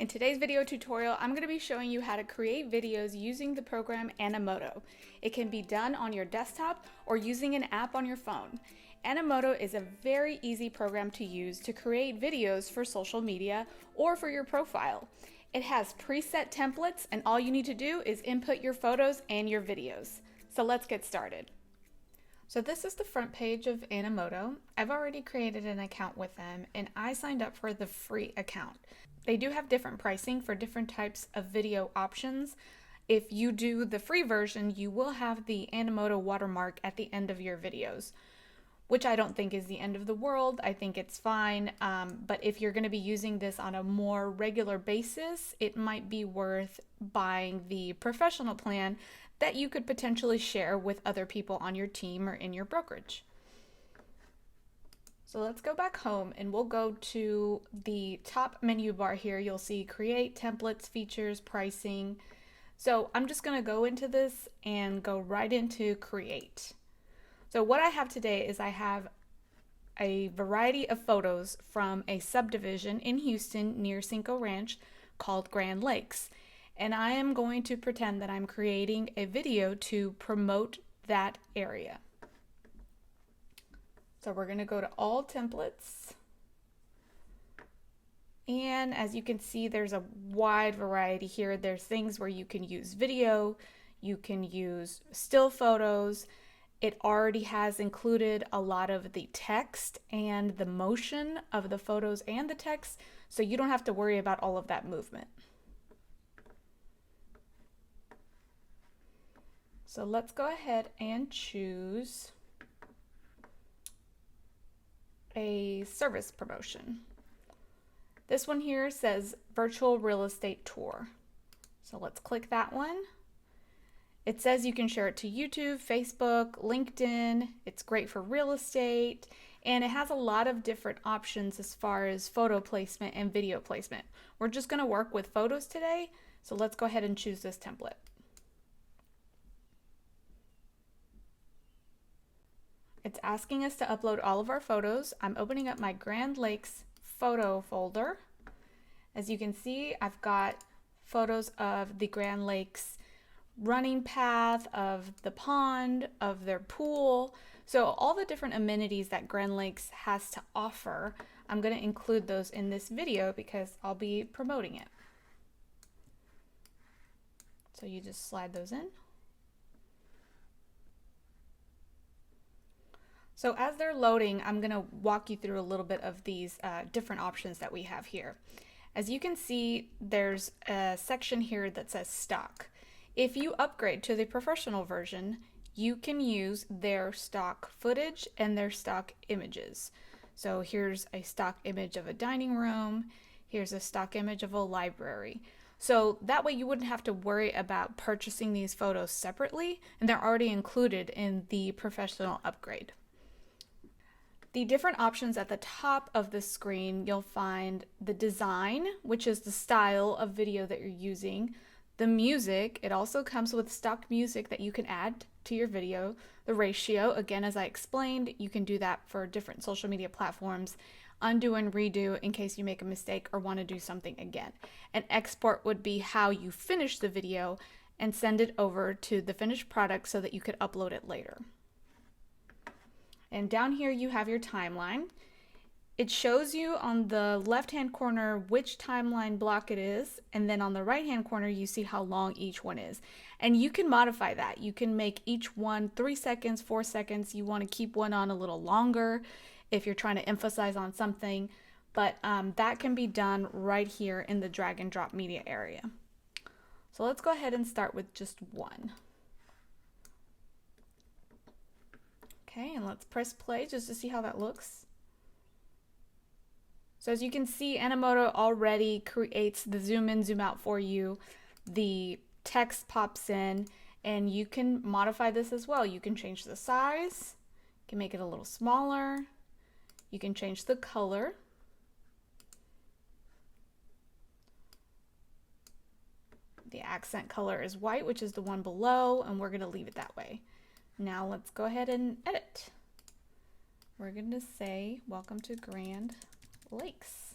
In today's video tutorial, I'm going to be showing you how to create videos using the program Animoto. It can be done on your desktop or using an app on your phone. Animoto is a very easy program to use to create videos for social media or for your profile. It has preset templates and all you need to do is input your photos and your videos. So let's get started. So this is the front page of Animoto. I've already created an account with them and I signed up for the free account. They do have different pricing for different types of video options. If you do the free version, you will have the Animoto watermark at the end of your videos, which I don't think is the end of the world. I think it's fine. But if you're going to be using this on a more regular basis, it might be worth buying the professional plan that you could potentially share with other people on your team or in your brokerage. So let's go back home and we'll go to the top menu bar here. You'll see create, templates, features, pricing. So I'm just going to go into this and go right into create. So what I have today is I have a variety of photos from a subdivision in Houston near Cinco Ranch called Grand Lakes. And I am going to pretend that I'm creating a video to promote that area. So we're going to go to all templates. And as you can see, there's a wide variety here. There's things where you can use video, you can use still photos. It already has included a lot of the text and the motion of the photos and the text, so you don't have to worry about all of that movement. So let's go ahead and choose a service promotion. This one here says virtual real estate tour. So let's click that one. It says you can share it to YouTube, Facebook, LinkedIn. It's great for real estate, and it has a lot of different options as far as photo placement and video placement. We're just going to work with photos today, so let's go ahead and choose this template. It's asking us to upload all of our photos. I'm opening up my Grand Lakes photo folder. As you can see, I've got photos of the Grand Lakes running path, of the pond, of their pool. So all the different amenities that Grand Lakes has to offer, I'm going to include those in this video because I'll be promoting it. So you just slide those in. So as they're loading, I'm going to walk you through a little bit of these different options that we have here. As you can see, there's a section here that says stock. If you upgrade to the professional version, you can use their stock footage and their stock images. So here's a stock image of a dining room. Here's a stock image of a library. So that way you wouldn't have to worry about purchasing these photos separately, and they're already included in the professional upgrade. The different options at the top of the screen, you'll find the design, which is the style of video that you're using, the music. It also comes with stock music that you can add to your video, the ratio. Again, as I explained, you can do that for different social media platforms, undo and redo in case you make a mistake or want to do something again. An export would be how you finish the video and send it over to the finished product so that you could upload it later. And down here you have your timeline. It shows you on the left-hand corner which timeline block it is, and then on the right-hand corner you see how long each one is. And you can modify that. You can make each one 3 seconds, 4 seconds. You want to keep one on a little longer if you're trying to emphasize on something, but that can be done right here in the drag and drop media area. So let's go ahead and start with just one. Okay, and let's press play just to see how that looks. So as you can see, Animoto already creates the zoom in, zoom out for you. The text pops in, and you can modify this as well. You can change the size, you can make it a little smaller, you can change the color. The accent color is white, which is the one below, and we're going to leave it that way. Now let's go ahead and edit. We're going to say, welcome to Grand Lakes.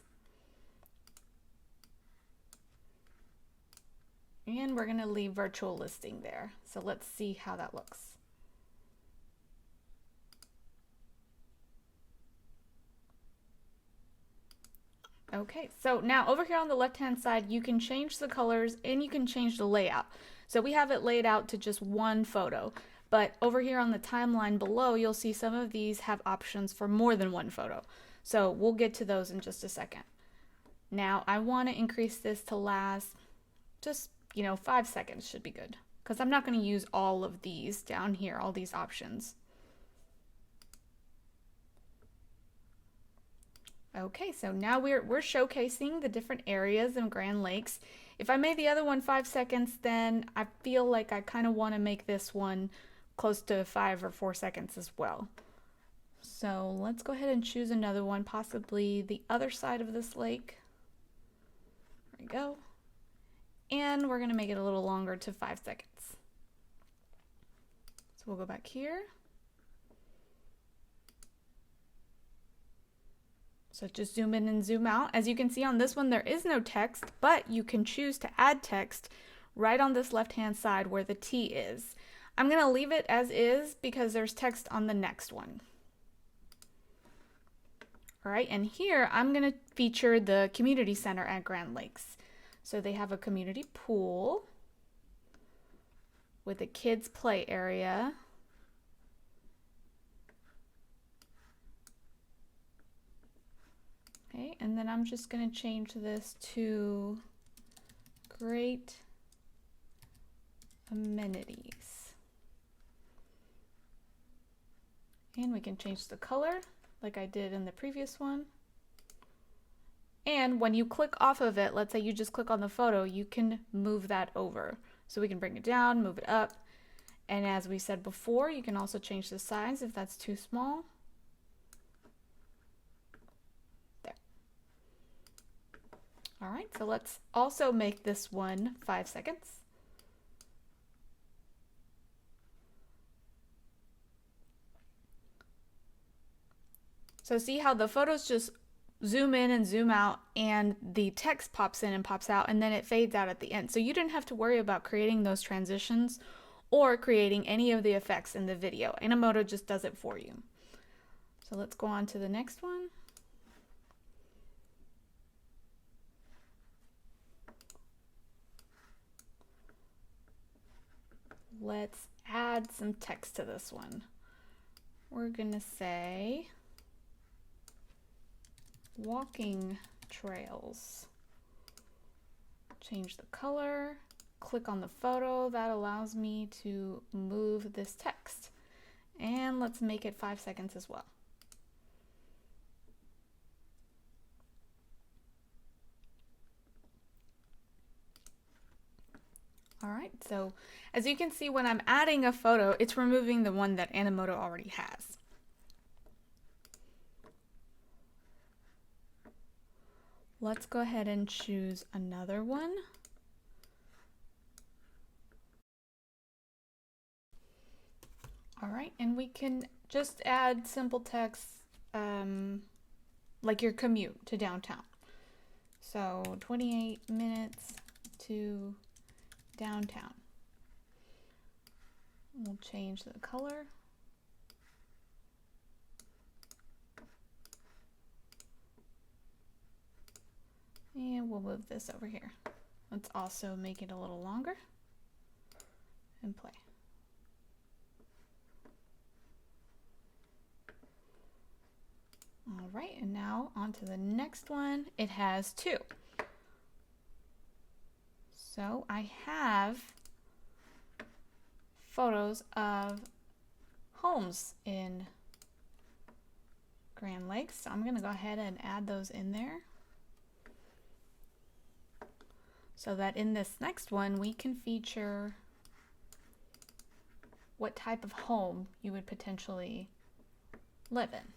And we're going to leave virtual listing there. So let's see how that looks. Okay, so now over here on the left-hand side, you can change the colors and you can change the layout. So we have it laid out to just one photo, but over here on the timeline below, you'll see some of these have options for more than one photo. So we'll get to those in just a second. Now I want to increase this to last just, 5 seconds should be good, because I'm not going to use all of these down here, all these options. Okay, so now we're showcasing the different areas in Grand Lakes. If I made the other one 5 seconds, then I feel like I kind of want to make this one close to 5 or 4 seconds as well. So let's go ahead and choose another one, possibly the other side of this lake. There we go. And we're going to make it a little longer to 5 seconds. So we'll go back here. So just zoom in and zoom out. As you can see on this one, there is no text, but you can choose to add text right on this left-hand side where the T is. I'm going to leave it as is because there's text on the next one. All right, and here I'm going to feature the community center at Grand Lakes. So they have a community pool with a kids play area. Okay, and then I'm just going to change this to great amenities. And we can change the color like I did in the previous one. And when you click off of it, let's say you just click on the photo, you can move that over. So we can bring it down, move it up. And as we said before, you can also change the size if that's too small. All right, so let's also make this one 5 seconds. So see how the photos just zoom in and zoom out and the text pops in and pops out and then it fades out at the end. So you didn't have to worry about creating those transitions or creating any of the effects in the video. Animoto just does it for you. So let's go on to the next one. Let's add some text to this one. We're gonna say walking trails. Change the color, click on the photo. That allows me to move this text. And let's make it 5 seconds as well. All right, so as you can see, when I'm adding a photo, it's removing the one that Animoto already has. Let's go ahead and choose another one. All right, and we can just add simple text like your commute to downtown. So 28 minutes to downtown. We'll change the color. And we'll move this over here. Let's also make it a little longer and play. All right, and now on to the next one. It has 2. So I have photos of homes in Grand Lakes. So I'm going to go ahead and add those in there so that in this next one we can feature what type of home you would potentially live in.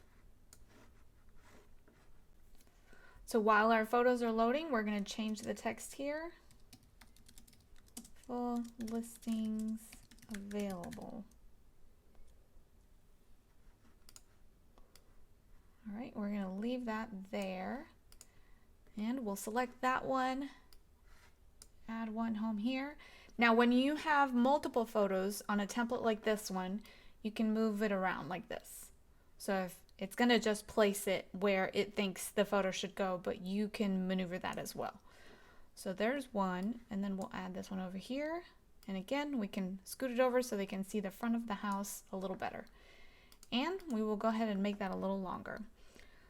So while our photos are loading, we're going to change the text here. Full listings available. All right, we're going to leave that there and we'll select that one add one home here. Now when you have multiple photos on a template like this one, you can move it around like this. So if it's going to just place it where it thinks the photo should go, but you can maneuver that as well. So there's one, and then we'll add this one over here. And again, we can scoot it over so they can see the front of the house a little better. And we will go ahead and make that a little longer.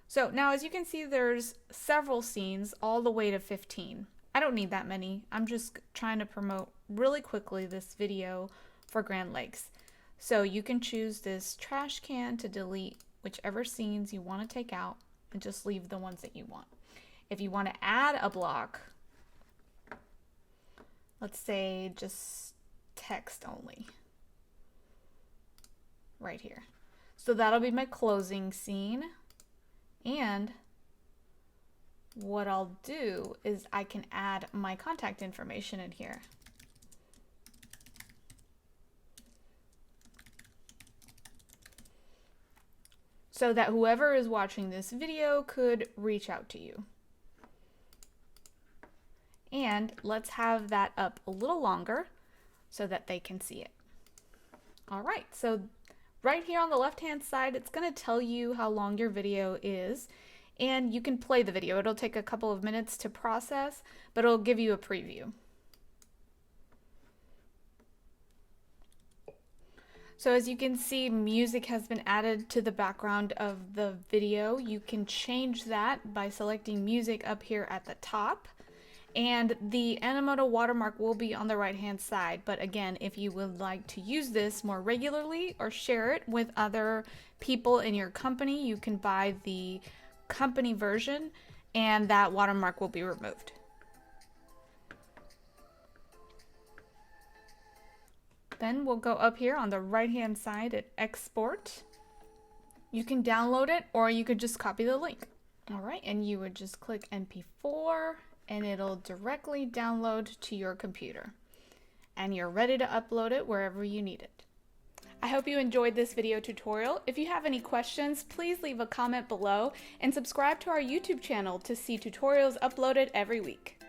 So now as you can see, there's several scenes all the way to 15. I don't need that many. I'm just trying to promote really quickly this video for Grand Lakes. So you can choose this trash can to delete whichever scenes you want to take out and just leave the ones that you want. If you want to add a block, let's say just text only, right here. So that'll be my closing scene. And what I'll do is I can add my contact information in here. So that whoever is watching this video could reach out to you. And let's have that up a little longer so that they can see it. All right, so right here on the left-hand side, it's going to tell you how long your video is, and you can play the video. It'll take a couple of minutes to process, but it'll give you a preview. So as you can see, music has been added to the background of the video. You can change that by selecting music up here at the top. And the Animoto watermark will be on the right-hand side. But again, if you would like to use this more regularly or share it with other people in your company, you can buy the company version and that watermark will be removed. Then we'll go up here on the right-hand side at export. You can download it or you could just copy the link. All right, and you would just click MP4 and it'll directly download to your computer. And you're ready to upload it wherever you need it. I hope you enjoyed this video tutorial. If you have any questions, please leave a comment below and subscribe to our YouTube channel to see tutorials uploaded every week.